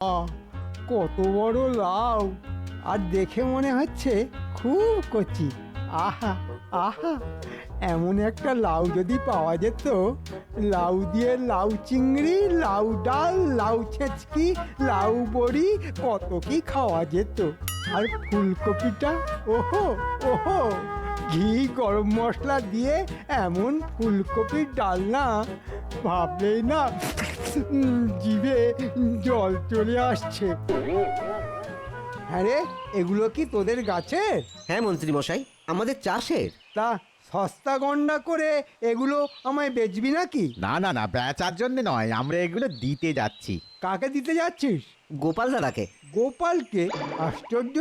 আহ, কত বড় লাউ! আর দেখে মনে হচ্ছে খুব কচি। আহা আহা, এমন একটা লাউ যদি পাওয়া যেত! লাউ দিয়ে লাউ চিংড়ি, লাউ ডাল, লাউ ছেঁচকি, লাউ বড়ি, কত কি খাওয়া যেত। আর ফুলকপিটা, ওহো ওহো, ঘি গরম মশলা দিয়ে এমন ফুলকপির ডালনা, ভাবলেই না জিভে জল চলে আসছে। হ্যাঁ রে, এগুলো কি তোদের গাছের? হ্যাঁ মন্ত্রী মশাই, আমাদের চাষের। তা সস্তা গন্ডা করে এগুলো আমায় বেচবি নাকি? না না না, বেচার জন্য নয়, আমরা এগুলো দিতে যাচ্ছি। কাকে দিতে যাচ্ছিস? গোপাল দাদাকে। গোপালকে? আশ্চর্য,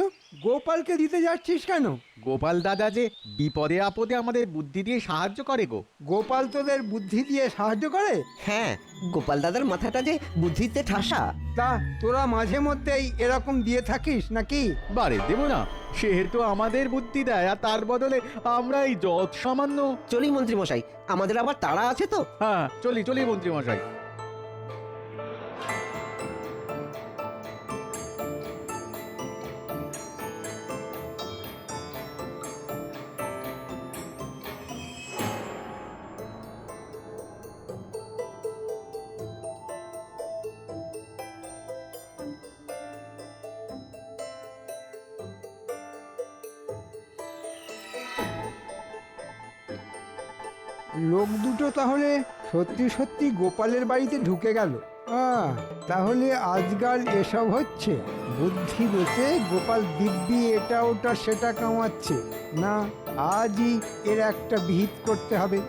গোপালকে দিতে যাচ্ছিস কেন? গোপাল দাদা যে বিপদে আপদে আমাদের বুদ্ধি দিয়ে সাহায্য করে গো। গোপাল তোদের বুদ্ধি দিয়ে সাহায্য করে? হ্যাঁ, গোপাল দাদার মাথাটা যে বুদ্ধিতে ঠাসা। তা তোরা মাঝে মধ্যেই এরকম দিয়ে থাকিস নাকি? বারে দেবো না, সেহেতু আমাদের বুদ্ধি দেয় আর তার বদলে আমরা এই যত সামান্য। চলি মন্ত্রী মশাই, আমাদের আবার তাড়া আছে তো। হ্যাঁ চলি চলি মন্ত্রী মশাই। লোক দুটো তাহলে সত্যি সত্যি গোপালের বাড়িতে ঢুকে গেল। তাহলে আজকাল এসব হচ্ছে। বুদ্ধি বেঁচে গোপাল দিব্যি এটা ওটা সেটা কামাচ্ছে। না, আজই এর একটা বিহিত করতে হবে।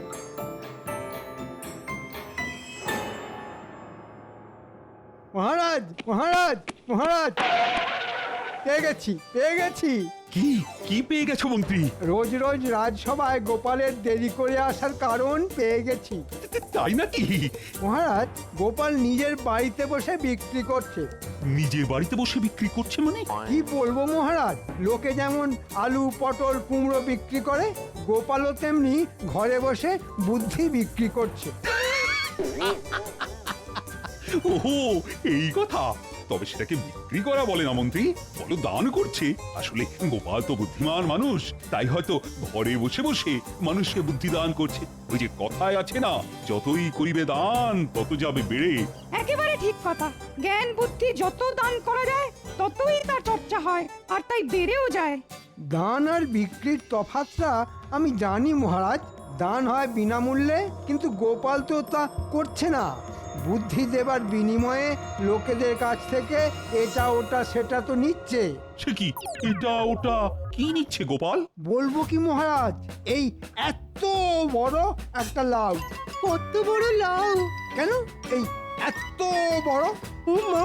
মহারাজ মহারাজ মহারাজ, পেয়ে গেছি পেয়ে গেছি। কি কি পেয়ে গেছো মন্ত্রী? রোজ রোজ রাজসভায় গোপালের দেরি করে আসার কারণ পেয়ে গেছি। তাই নাকি? মহারাজ, গোপাল নিজের বাড়িতে বসে বিক্রি করছে। নিজের বাড়িতে বসে বিক্রি করছে মানে? কি বলবো মহারাজ, লোকে যেমন আলু পটল কুমড়ো বিক্রি করে, গোপালও তেমনি ঘরে বসে বুদ্ধি বিক্রি করছে। ওহো, এই কথা। তবে সেটাকে বিক্রি করা বলে না মন্ত্রী, বলো দান করছে। আসলে গোপাল তো বুদ্ধিমান মানুষ, তাই হয়তো ঘরে বসে বসে মানুষকে বুদ্ধি দান করছে। ওই যে কথায় আছে না, যতই করিবে দান তত যাবে বেড়ে। একেবারে ঠিক কথা। জ্ঞান বুদ্ধি যত দান করা যায় ততই তার চর্চা হয়, আর তাই বেড়েও যায়। দান আর বিক্রির তফাৎটা আমি জানি মহারাজ। দান হয় বিনামূল্যে, কিন্তু গোপাল তো তা করছে না। বুদ্ধি দেবার বিনিময়ে লোকেদের কাছ থেকে এটা ওটা সেটা তো নিচ্ছে। সে কি, এটা ওটা কি নিচ্ছে গোপাল? বলবো কি মহারাজ, এই এত বড় একটা লাউ। কত বড় লাউ! কেন এই এত বড়? ও মা,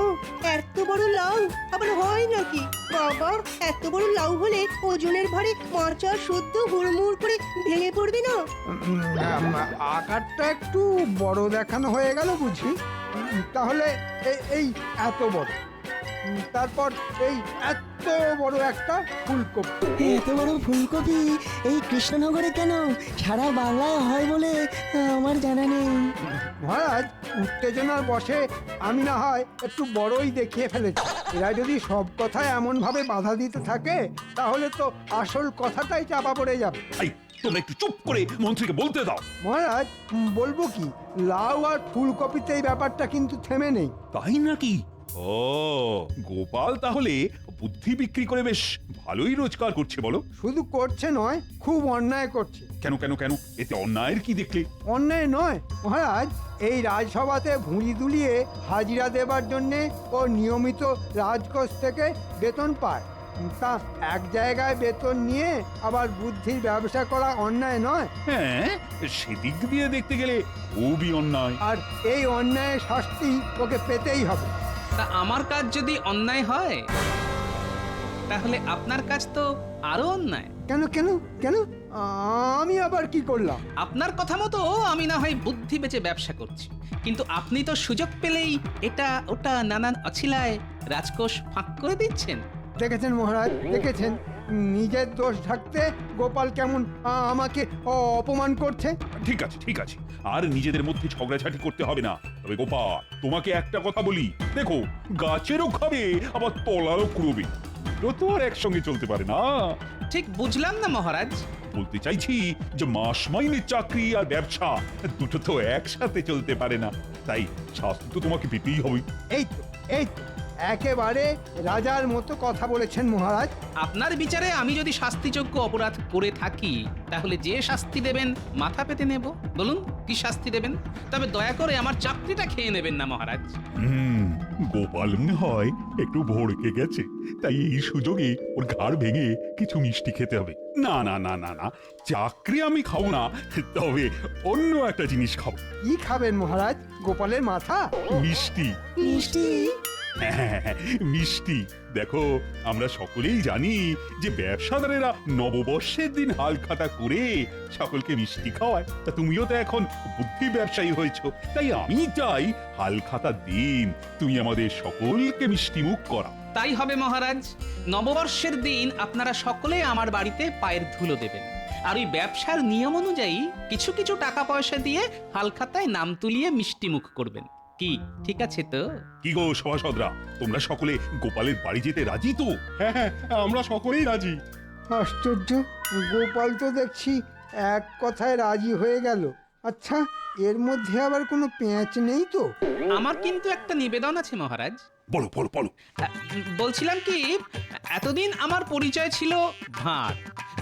এত বড় লাউ আবার হয় নাকি? বাবা, এত বড় লাউ হলে ওজনের ভারে মাচা শুদ্ধ হুড়মুড় করে ভেঙে পড়বে না? আকারটা একটু বড় দেখানো হয়ে গেল বুঝি। তাহলে এই এত বড়, তারপর এই এত বড় একটা ফুলকপি। এত বড় ফুলকপি এই কৃষ্ণনগরে কেন? সারা বাংলায় হয় বলে আমার জানা নেই। মহারাজ, উত্তেজনার বশে আমি না হয় একটু বড়ই দেখিয়ে ফেলেছি। এরা যদি সব কথায় এমন ভাবে বাধা দিতে থাকে, তাহলে তো আসল কথাটাই চাপা পড়ে যাবে। এই, তোমরা একটু চুপ করে মন্ত্রীকে বলতে দাও। মহারাজ, বলবো কি, লাউ আর ফুলকপিতে এই ব্যাপারটা কিন্তু থেমে নেই। তাই নাকি? ও, গোপাল তাহলে বুদ্ধি বিক্রি করে বেশ ভালোই রোজগার করছে বলো। শুধু করছে নয়, খুব অন্যায় করছে। কেন কেন কেন, এতে অন্যায়ের কি দেখলে? অন্যায় নয় মহারাজ, এই রাজসভাতে ভুঁড়ি দুলিয়ে হাজিরা দেবার জন্যে ও নিয়মিত রাজকোষ থেকে বেতন পায়। তা এক জায়গায় বেতন নিয়ে আবার বুদ্ধির ব্যবসা করা অন্যায় নয়? হ্যাঁ, সেদিক দিয়ে দেখতে গেলে খুবই অন্যায়। আর এই অন্যায়ের শাস্তি ওকে পেতেই হবে। তা আমার কাজ যদি অন্যায় হয়, তাহলে আপনার কাজ তো আরো অন্যায়। কেন কেন কেন? আমি আবার কি করলাম? আপনার কথা মতো আমি না হয় বুদ্ধি বেচে ব্যবসা করছি, কিন্তু আপনি তো সুযোগ পেলেই এটা ওটা নানান অছিলায় রাজকোষ ফাঁক করে দিচ্ছেন। দেখেছেন মহারাজ, দেখেছেন, নিজের দোষ ঢাকতে গোপাল কেমন আমাকে অপমান করছে। ঠিক আছে ঠিক আছে, আর নিজেদের মধ্যে ঝগড়াঝাটি করতে হবে না। তবে গোপাল, তোমাকে একটা কথা বলি, দেখো গাছেরও খাবে আবার তলারও কুড়বে, দুটো তো আর একসঙ্গে চলতে পারে না। ঠিক বুঝলাম না মহারাজ। বলতে চাইছি যে মাস মাইনের চাকরি আর ব্যবসা দুটো তো একসাথে চলতে পারে না, তাই শাস্তি তো তোমাকে পেতেই হবে। এই তো একেবারে রাজার মতো কথা বলেছেন মহারাজ। আপনার বিচারে আমি যদি শাস্তিযোগ্য অপরাধ করে থাকি তাহলে যে শাস্তি দেবেন মাথা পেতে নেব। বলুন কি শাস্তি দেবেন, তবে দয়া করে আমার চাকরিটা খেয়ে নেবেন না মহারাজ। গোপাল মনে হয় একটু ভড়কে গেছে, তাই এই সুযোগে ওর ঘাড় ভেঙে কিছু মিষ্টি খেতে হবে। না না না না না, চাকরি আমি খাবো না, তবে অন্য একটা জিনিস খাবো। কি খাবেন মহারাজ? গোপালের মাথা? মিষ্টি। মিষ্টি? হ্যাঁ, মিষ্টি। দেখো, আমরা সকলেই জানি যে ব্যবসাদারেরা নববর্ষের দিন হালখাতা করে সকলকে মিষ্টি খাওয়ায়। তা তুমিও তো এখন বুদ্ধি ব্যবসায়ী হয়েছো, তাই আমি চাই হালখাতা দিন তুমি আমাদের সকলকে মিষ্টি মুখ করা। তাই হবে মহারাজ। নববর্ষের দিন আপনারা সকলে আমার বাড়িতে পায়ের ধুলো দেবেন, আর ওই ব্যবসার নিয়ম অনুযায়ী কিছু কিছু টাকা পয়সা দিয়ে হালখাতায় নাম তুলিয়ে মিষ্টি মুখ করবেন। কি ঠিক আছে তো? কি গো সভাসদরা, তোমরা সকলে গোপালের বাড়ি যেতে রাজি তো? হ্যাঁ হ্যাঁ, আমরা সকলেই রাজি। আশ্চর্য, গোপাল তো দেখছি এক কথায় রাজি হয়ে গেল। আচ্ছা, এর মধ্যে আবার কোনো পেঁচ নেই তো? আমার কিন্তু একটা নিবেদন আছে মহারাজ। বলো বলো বলো। বলছিলাম কি, এতদিন আমার পরিচয় ছিল ভাঁড়।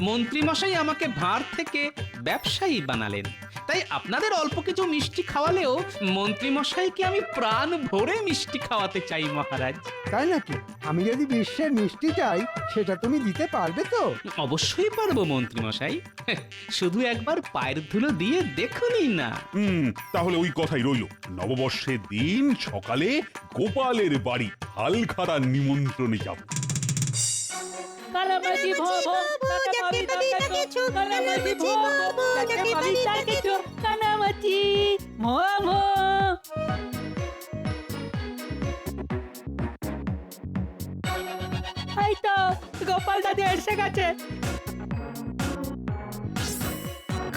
মন্ত্রীমশাই আমাকে ভাঁড় থেকে ব্যবসায়ী বানালেন, তাই আপনাদের অল্প কিছু মিষ্টি খাওয়ালেও মন্ত্রীমশাইকে আমি প্রাণ ভরে মিষ্টি খাওয়াতে চাই মহারাজ। তাই নাকি? আমি যদি বিশ্বের মিষ্টি চাই সেটা তুমি দিতে পারবে তো? অবশ্যই পারবো মন্ত্রীমশাই, শুধু একবার পায়ের ধুলো দিয়ে দেখুনই না। তাহলে ওই কথাই রইল। নববর্ষের দিন সকালে গোপালের বাড়ি হালখাতার নিমন্ত্রণে যাব। কালামাজি ভব তাকে পাবি তাকে কালামাজি ভব তাকে পাবি তাকে কালামাজি ভব। এই তো গোপাল দাদু এসে গেছে।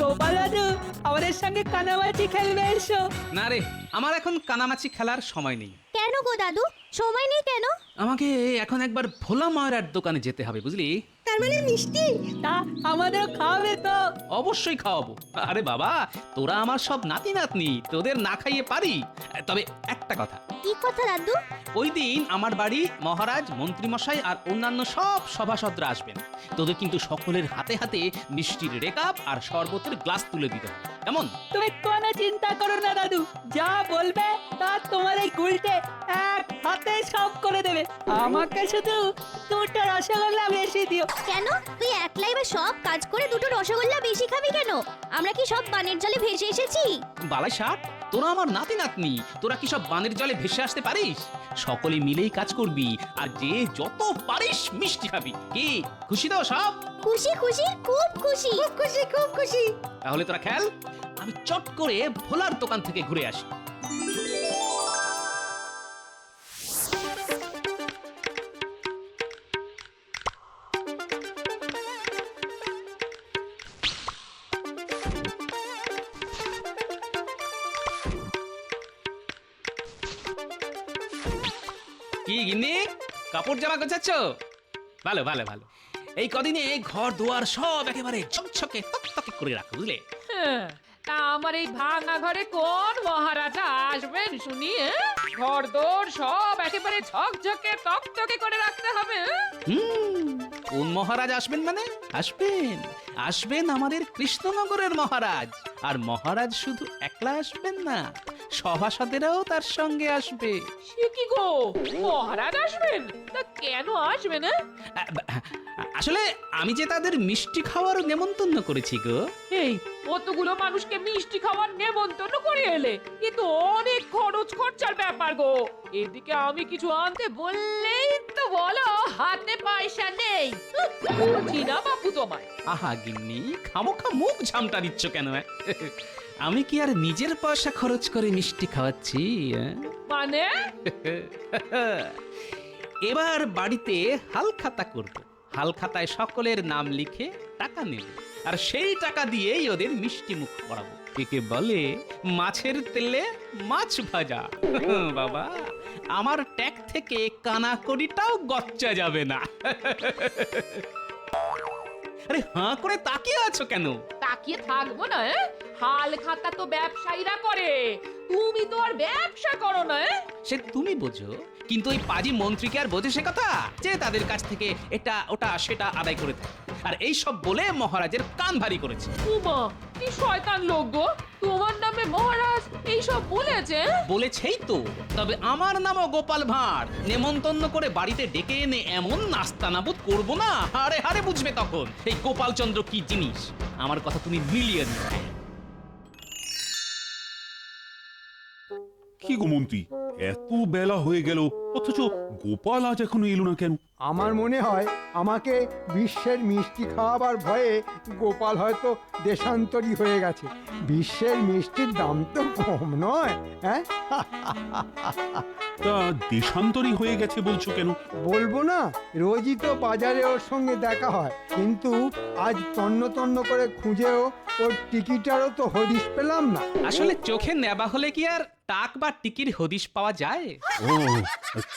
গোপাল দাদু আমাদের সঙ্গে কানামাছি খেলবে, এসো। না রে, আমার এখন কানামাছি খেলার সময় নেই। কেন গো দাদু, সময় নেই কেন? আমাকে এখন একবার ভোলা ময়রার দোকানে যেতে হবে, বুঝলি? তার মানে মিষ্টি? তা আমাদের খাওয়াবে তো? অবশ্যই খাওয়াবো। আরে বাবা, তোরা আমার সব নাতি নাতনি, তোদের না খাইয়ে পারি? তবে একটা কথা। কি কথা দাদু? ওই দিন আমার বাড়ি মহারাজ, মন্ত্রীমশাই আর অন্যান্য সব সভাসদরা আসবেন। তোদের কিন্তু সকলের হাতে হাতে মিষ্টির রেকাপ আর শরবতের গ্লাস তুলে দিতে হবে, কেমন? তুমি কোনো চিন্তা করো না দাদু, যা বলবে তা তোমার এই গুলটে এক হাতে সব করে দেবে। আমাকে শুধু দুটো রসগোল্লা বেশি দিও। কেন, তুই একলাই বা সব কাজ করে দুটো রসগোল্লা বেশি খাবি কেন? আমরা কি সব বানের জলে ভেসে এসেছি? বালাই ষাট, তোরা আমার নাতি নাতনি, তোরা কি সব বানের জলে ভেসে আসতে পারিস? সকলে মিলেই কাজ করবি, আর যে যত পারিস মিষ্টি খাবি। কি খুশি তো সব? খুশি খুশি, খুব খুশি, খুব খুশি, খুব খুশি। তাহলে তোরা খেল, আমি চট করে ভোলার দোকান থেকে ঘুরে আসি। কি গিন্নি, কাপড় জামা গোছাচ্ছ? ভালো ভালো ভালো। এই কদিনে ঘর দুয়ার সব একেবারে ঝকঝকে তকতকে করে রাখো, বুঝলে? তা আমার এই ভাঙা ঘরে কোন মহারাজা আসবেন শুনি? ঘর দোর সব একেবারে ঝকঝকে তকতকে করে রাখতে হবে। কোন মহারাজ আসবেন মানে? আসবেন আমাদের কৃষ্ণনগরের মহারাজ। আর মহারাজ শুধু একলা আসবেন না, সভাসদেরাও তার সঙ্গে আসবে। সে কি গো, মহারাজ আসবেন? তা কেন আসবেন? আসলে আমি যে তাদের মিষ্টি খাওয়ার নেমন্তন্ন করেছি গো। এই কতগুলো মানুষকে মিষ্টি খাওয়ার নেমন্তন্ন করে এলে, কিন্তু অনেক খরচ খরচার ব্যাপার গো। এদিকে আমি কিছু আনতে বললেই তো বলো হাতে পয়সা নেই। বুঝি না বাপু তোমায়। আহা গিন্নি, খামোখা মুখ ঝামটা দিচ্ছ কেন? আমি কি আর নিজের পয়সা খরচ করে মিষ্টি খাওয়াচ্ছি? মানে এবার বাড়িতে হালখাতা করব। হালখাতায় সকলের নাম লিখে টাকা নেব আর সেই টাকা দিয়েই ওদের মিষ্টি মুখ করাবো। একে বলে মাছের তেলে মাছ ভাজা। বাবা, আমার ট্যাগ থেকে কানাকড়িটাও গচ্চা যাবে না। আরে হাঁ করে তাকিয়ে আছো কেন? তাকিয়ে থাকবো না, হাল খাতা তো ব্যবসায়ীরা করে, তুমি তো আর ব্যবসা করো না। সে তুমি বোঝো, কিন্তু ওই পাজি মন্ত্রীকে আর বোঝে সে কথা যে তাদের কাছ থেকে এটা ওটা সেটা আদায় করে থাকে। আর এই সব বলে মহারাজের কান ভারী করেছে। উমা, কি শয়তান লোক গো, তোমার নামে মহারাজ এইসব বলেছে? বলেছেই তো, তবে আমার নামও গোপাল ভাঁড়। নেমন্তন্ন করে বাড়িতে ডেকে এনে এমন নাস্তানাবুদ করবো না, হারে হারে বুঝবে তখন এই গোপালচন্দ্র কি জিনিস। আমার কথা তুমি মিলিয়ে নিও। কি গো মন্ত্রী, এত বেলা হয়ে গেল অথচ গোপাল আজ এখনো এলো না কেন? আমার মনে হয় আমাকে বিশ্বের মিষ্টি খাওয়াবার ভয়ে গোপাল হয়তো দেশান্তরী হয়ে গেছে। বিশ্বের মিষ্টির দাম তো কম নয়, হ্যাঁ? তা দেশান্তরী হয়ে গেছে বলছো কেন? বলবো না, রোজই তো বাজারে ওর সঙ্গে দেখা হয়, কিন্তু আজ তন্ন তন্ন করে খুঁজেও ওর টিকিটারও তো হদিশ পেলাম না। আসলে চোখে নেবা হলে কি আর টাক বা টিকির হদিশ পাওয়া যায়? ও,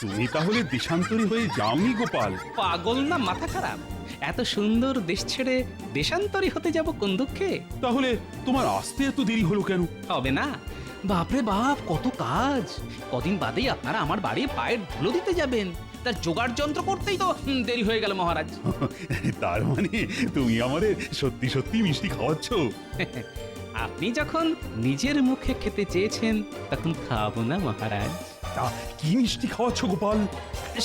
তুমি তাহলে দেশান্তরী হয়ে যাওনি গোপাল? পাগল না মাথা খারাপ? এত সুন্দর দেশ ছেড়ে দেশান্তরী হতে যাব কোন দুঃখে? তাহলে তোমার আসতে এত দেরি হলো কেন? হবে না, বাপরে বাপ কত কাজ। কদিন বাদেই আপনারা আমার বাড়ি পায়ের ধুলো দিতে যাবেন, তার জোগাড় যন্ত্র করতেই তো দেরি হয়ে গেল মহারাজ। তার মানে তুমি আমাদের সত্যি সত্যি মিষ্টি খাওয়াচ্ছ? আপনি যখন নিজের মুখে খেতে চেয়েছেন তখন খাওয়াবো না মহারাজ? তা কি মিষ্টি খাওয়াচ্ছ গোপাল?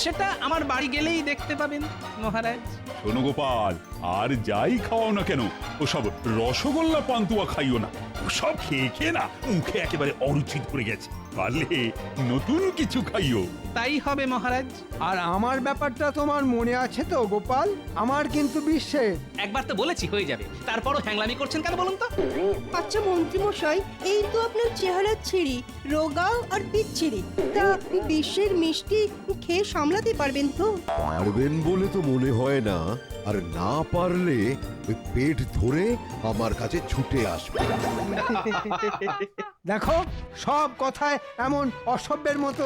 সেটা আমার বাড়ি গেলেই দেখতে পাবেন মহারাজ। শোনো গোপাল, আর যাই খাওয়াও না কেন ওসব রসগোল্লা পান্তুয়া খাইও না। ওসব খেয়ে খেয়ে না মুখে একেবারে অরুচি ধরে গেছে। পারলে নতুন কিছু খাইও। তাই হবে মহারাজ। আর আমার ব্যাপারটা তোমার মনে আছে তো গোপাল? আমার কিন্তু বিশ্বের। একবার তো বলেছি হয়ে যাবে, তারপরও হ্যাংলামি করছেন কেন বলুন তো? আচ্ছা মন্ত্রী মশাই, এই তো আপনার চেহারা ছিঁড়ি, রোগা আর পিচ্ছিরি। তা বিশ্বের মিষ্টি খেয়ে সামলাতে পারবেন তো? পারবেন বলে তো মনে হয় না, আর না পারলে ওই পেট ধরে আমার কাছে ছুটে আসবে। দেখো, সব কথায় এমন অসভ্যের মতো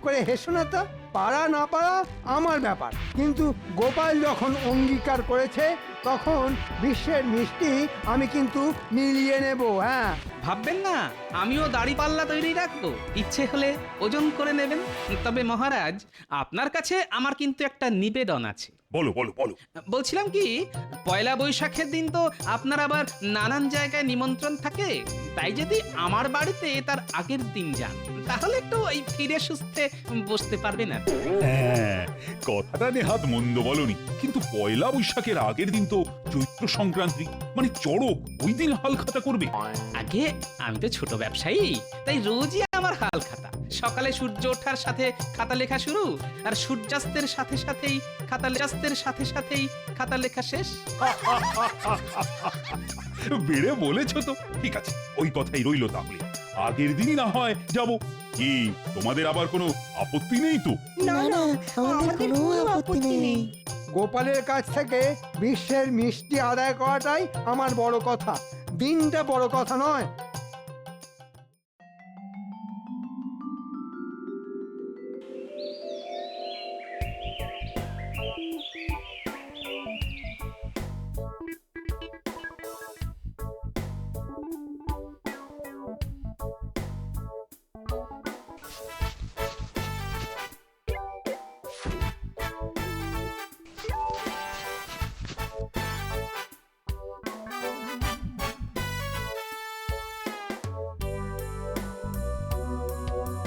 করে হেসো না তো। পারা না পারা আমার ব্যাপার, কিন্তু গোপাল যখন অঙ্গীকার করেছে তখন বিশ্বের মিষ্টি আমি কিন্তু মিলিয়ে নেব। হ্যাঁ, ভাববেন না আমিও দাড়ি পাল্লা তৈরি রাখবো, ইচ্ছে হলে ওজন করে নেবেন। তবে মহারাজ, আপনার কাছে আমার কিন্তু একটা নিবেদন আছে। বলো বলো বলো। বলছিলাম কি, পয়লা বৈশাখের দিন তো আপনার আবার নানান জায়গায় নিমন্ত্রণ থাকে, তাই যদি আমার বাড়িতে তার আগের দিন যান তাহলে একটু ওই ফিরে সুস্থে বসতে পারবেন না? হ্যাঁ, কথাটা নেহাত মন্দ বলনি, কিন্তু পয়লা বৈশাখের আগের দিন তো চৈত্র সংক্রান্তি, মানে চড়ক, ওই দিন হাল খাতা করবে। আগে আমি তো ছোট ব্যবসায়ী, তাই রোজই আমার হাল খাতা। সকালে সূর্য ওঠার সাথে খাতা লেখা শুরু, আর সূর্যাস্তের সাথে সাথেই খাতা লেখা শেষ। বেড়ে বলেছ তো, ঠিক আছে, ওই কথাই রইল তাহলে। আগের দিনই না হয় যাব। কি তোমাদের আবার কোনো আপত্তি নেই তো? না না, আমাদের কোনো আপত্তি নেই। গোপালের কাছ থেকে বিশ্বের মিষ্টি আদায় করাটাই আমার বড় কথা, দিনটা বড় কথা নয়।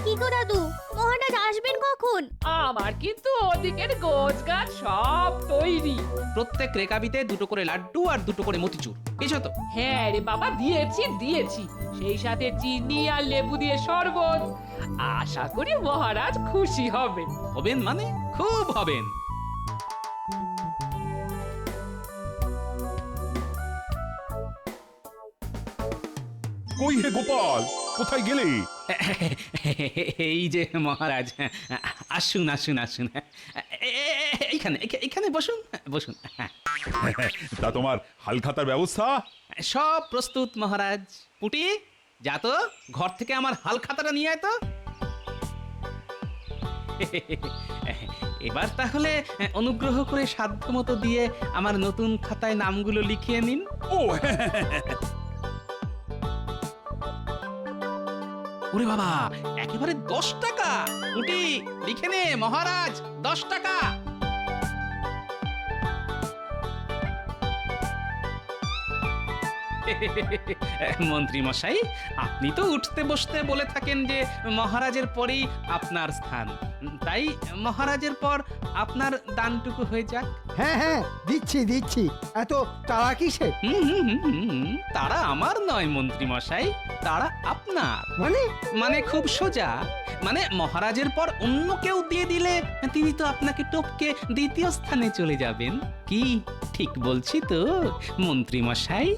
কি গো দাদু, মহারাজ আসবেন কখন? আমার কিন্তু ওদিকের গোছ গাছ সব তৈরি। প্রত্যেক রেকাবিতে দুটো করে লাড্ডু আর দুটো করে মতিচুর, বুঝছো তো? হ্যাঁ রে বাবা, দিয়েছি দিয়েছি, সেই সাথে চিনি আর লেবু দিয়ে শরবত। আশা করি মহারাজ খুশি হবেন। হবেন মানে খুব হবেন। কই হে গোপাল, কোথায় গেলে? এই যে মহারাজ, আসুন আসুন আসুন। এইখানে বসুন বসুন। হ্যাঁ, তা তোমার হালখাতার ব্যবস্থা? সব প্রস্তুত মহারাজ। পুটি, যা তো ঘর থেকে আমার হালখাতাটা নিয়ে আয় তো। এবার তাহলে অনুগ্রহ করে সাধ্যমতো দিয়ে আমার নতুন খাতায় নামগুলো লিখিয়ে নিন। ও ওরে বাবা, একেবারে 10 টাকা। পুটি, লিখে নে মহারাজ, 10 টাকা। মন্ত্রী মশাই, আপনি তো উঠতে বসতে বলে থাকেন যে মহারাজের পরেই আপনার স্থান, তাই মহারাজের পর আপনার দানটুকু হয়ে যাক। হ্যাঁ হ্যাঁ, দিচ্ছি দিচ্ছি, এত তারা কিসে? তারা আমার নয় মন্ত্রী মশাই, তারা আপনার। মানে মানে খুব সোজা, মানে মহারাজের পর অন্য কেউ দিয়ে দিলে তিনি তো আপনাকে টপকে দ্বিতীয় স্থানে চলে যাবেন। কি ঠিক বলছি তো মন্ত্রী মশাই?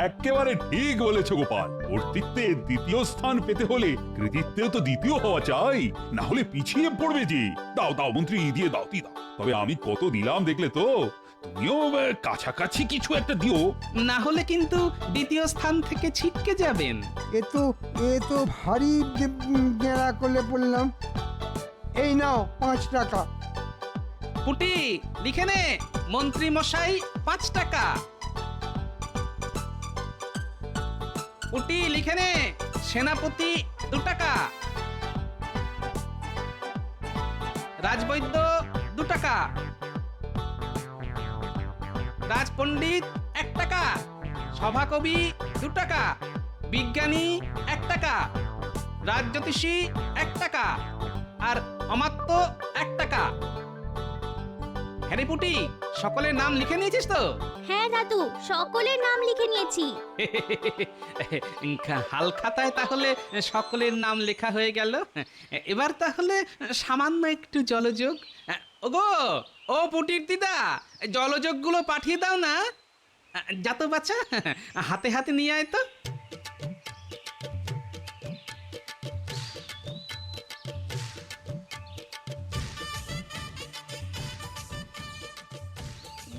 একেবারে ঠিক বলেছো গোপাল। কর্তৃত্বে দ্বিতীয় স্থান পেতে হলে কৃতিত্বেও তো দ্বিতীয় হওয়া চাই, না হলে পিছিয়ে পড়বে যে। দাও দাও মন্ত্রী, দিয়ে দাও দিয়ে দাও। তবে আমি কত দিলাম দেখলে তো, তুমিও কাছাকাছি কিছু একটা দিও, না হলে কিন্তু দ্বিতীয় স্থান থেকে ছিটকে যাবেন। এ তো ভারী গেঁড়া করলে পড়লাম। এই নাও 5 টাকা। পুটি, লিখে নে মন্ত্রী মশাই 5 টাকা। পুটি, লিখে নে সেনাপতি 2 টাকা। রাজবৈদ্য 2 টাকা। রাজপণ্ডিত 1 টাকা। সভাকবি 2 টাকা। বিজ্ঞানী 1 টাকা। রাজজ্যোতিষী 1 টাকা। আর অমাত্য 1 টাকা। হ্যারি পুটি, সকলের নাম লিখে নিয়েছিস তো? হ্যাঁ দাদু, সকলের নাম লিখে নিয়েছি। হালখাতায় তাহলে সকলের নাম লেখা হয়ে গেল। এবার তাহলে সামান্য একটু জলযোগ। ওগো, ও পুটির দিদা, জলযোগগুলো পাঠিয়ে দাও না। যা তো বাচ্চা, হাতে হাতে নিয়ে আয় তো।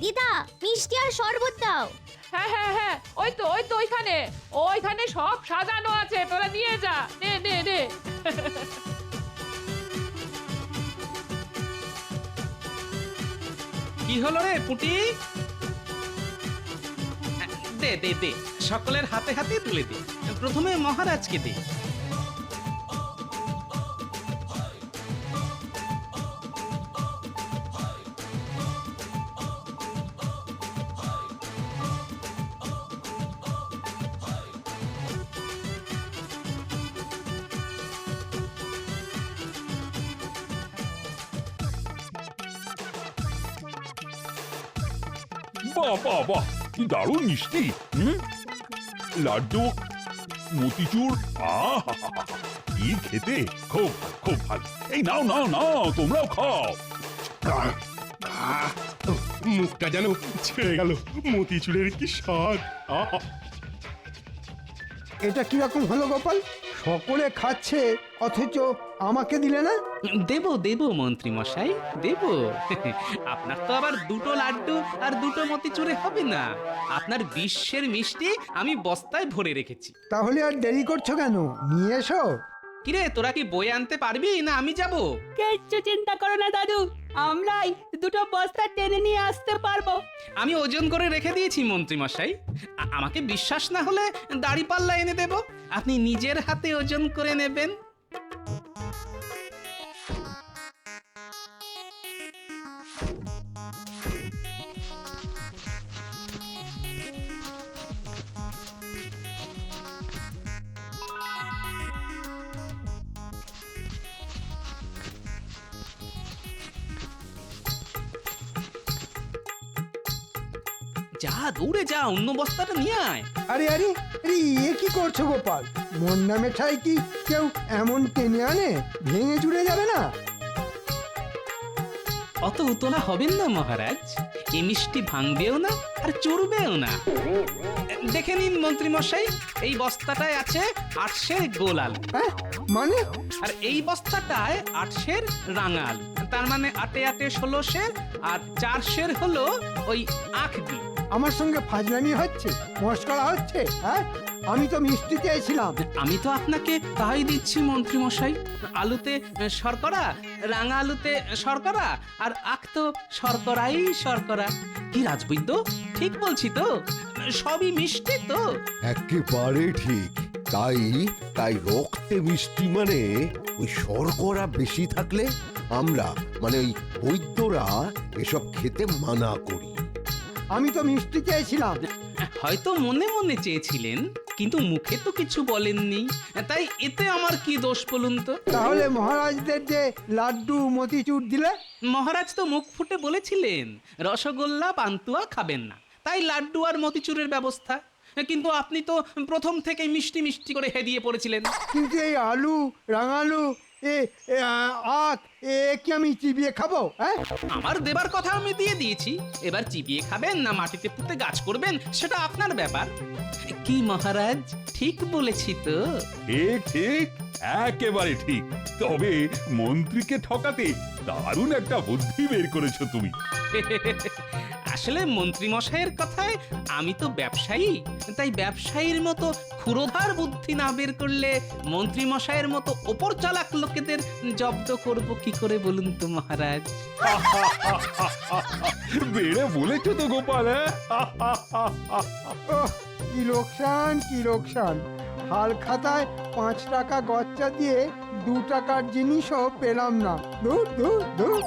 দিদা, মিষ্টি আর শরবত দাও। হ্যাঁ হ্যাঁ হ্যাঁ, ওই তো ওইখানে সব সাজানো আছে, তোরা নিয়ে যা। নে নে নে। কি হলো রে পুটি? দে দে দে, সকলের হাতে হাতে তুলে দে। প্রথমে মহারাজকে দে। বাহ বাহ বাহ, কি দারুণ মিষ্টি। লাড্ডু, মতিচুর, কি খেতে, খুব খুব ভালো। এই নাও নাও নাও, তোমরাও খাও। মুখটা যেন ছেড়ে গেল, মতিচুরের কি স্বাদ। এটা কিরকম হলো গোপাল? সকলে খাচ্ছে অথচ আমাকে দিলে না? দেব দেব মন্ত্রী মশাই, দেব। আপনার তো আবার 2টো লাড্ডু আর 2টো মতিচুরে হবে না। আপনার বিশ্বের মিষ্টি আমি বস্তায় ভরে রেখেছি। তাহলে আর দেরি করছো কেন? নিয়ে এসো। কিরে, তোরা কি বই আনতে পারবি না আমি যাব? কিচ্ছু চিন্তা করো না দাদু, আমরাই 2টো বস্তা টেনে নিয়ে আসতে পারবো। আমি ওজন করে রেখে দিয়েছি মন্ত্রী মশাই। আমাকে বিশ্বাস না হলে দাড়িপাল্লা এনে দেব, আপনি নিজের হাতে ওজন করে নেবেন। যা, দৌড়ে যা, অন্য বস্তাটা নিয়ে আয়। আরে আরে আরে, এ কি করছো গোপাল? মন্ডা মেঠাই কি কেউ এমন টেনে আনে? ভেঙে চুরে যাবে না? অত উতলা হবেন না মহারাজ, এই মিষ্টি ভাঙবেও না আর চুরবেও না। দেখে নিন মন্ত্রী মশাই, এই বস্তাটায় আছে 800 গোল আলু। হ্যাঁ মানে আর এই বস্তাটায় 8 সের রাঙা আলু, তার মানে 8 8 16 সের, আর 4 সের হলো ওই আখ দিয়ে। আমার সঙ্গে ফাজলামি হচ্ছে, মস্করা হচ্ছে, হ্যাঁ? আমি তো মিষ্টি চেয়েছিলাম। আমি তো আপনাকে তাই দিচ্ছি মন্ত্রী মশাই। আলুতে শর্করা, রাঙা আলুতে শর্করা, আর আখ তো শর্করাই শর্করা। কি রাজবৈদ্য, ঠিক বলছি তো? সবই মিষ্টি তো? একেবারে ঠিক। তাই তাই রক্তে মিষ্টি মানে ওই শর্করা বেশি থাকলে আমরা মানে ওই বৈদ্যরা এসব খেতে মানা করি। আমি তো মিষ্টি চেয়েছিলাম। হয়তো মনে মনে চেয়েছিলেন, কিন্তু মুখে তো কিছু বলেননি, তাই এতে আমার কি দোষ বলুন তো? তাহলে মহারাজদের যে লাড্ডু মতিচুর দিলে? মহারাজ তো মুখ ফুটে বলেছিলেন রসগোল্লা পান্তুয়া খাবেন না, তাই লাড্ডু আর মতিচুরের ব্যবস্থা। কিন্তু আপনি তো প্রথম থেকেই মিষ্টি মিষ্টি করে হেদিয়ে পড়েছিলেন। কিন্তু এই আলু, রাঙালু, আখ, কি আমি চিবিয়ে খাবো? হ্যাঁ, আমার দেবার কথা আমি দিয়ে দিয়েছি, এবার চিবিয়ে খাবেন না মাটিতে পুঁতে গাছ করবেন সেটা আপনার ব্যাপার। কি মহারাজ, ঠিক বলেছি তো? ঠিক ঠিক, একেবারে ঠিক। তবে মন্ত্রীকে ঠকাতে দারুণ একটা বুদ্ধি বের করেছো তুমি। আসলে মন্ত্রী মশাইয়ের কথায় আমি তো ব্যবসায়ী, তাই ব্যবসায়ীর মতো ক্ষুরোধার বুদ্ধি না বের করলে মন্ত্রী মশাইয়ের মতো ওপর চালাক লোকেদের জব্দ করব কি করে বলুন তো মহারাজ? বেড়ে বলেছো তো গোপাল। ওহ, কি লোকসান, কি লোকসান! হাল খাতায় 5 টাকা গচ্চা দিয়ে 2 টাকার জিনিসও পেলাম না। দূর দূর দূর।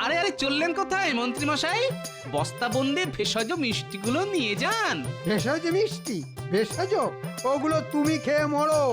আরে আরে, চললেন কোথায় মন্ত্রী মশাই? বস্তাবন্দি ভেষজ মিষ্টিগুলো নিয়ে যান। ভেষজ মিষ্টি? ভেষজ? ওগুলো তুমি খেয়ে মরো।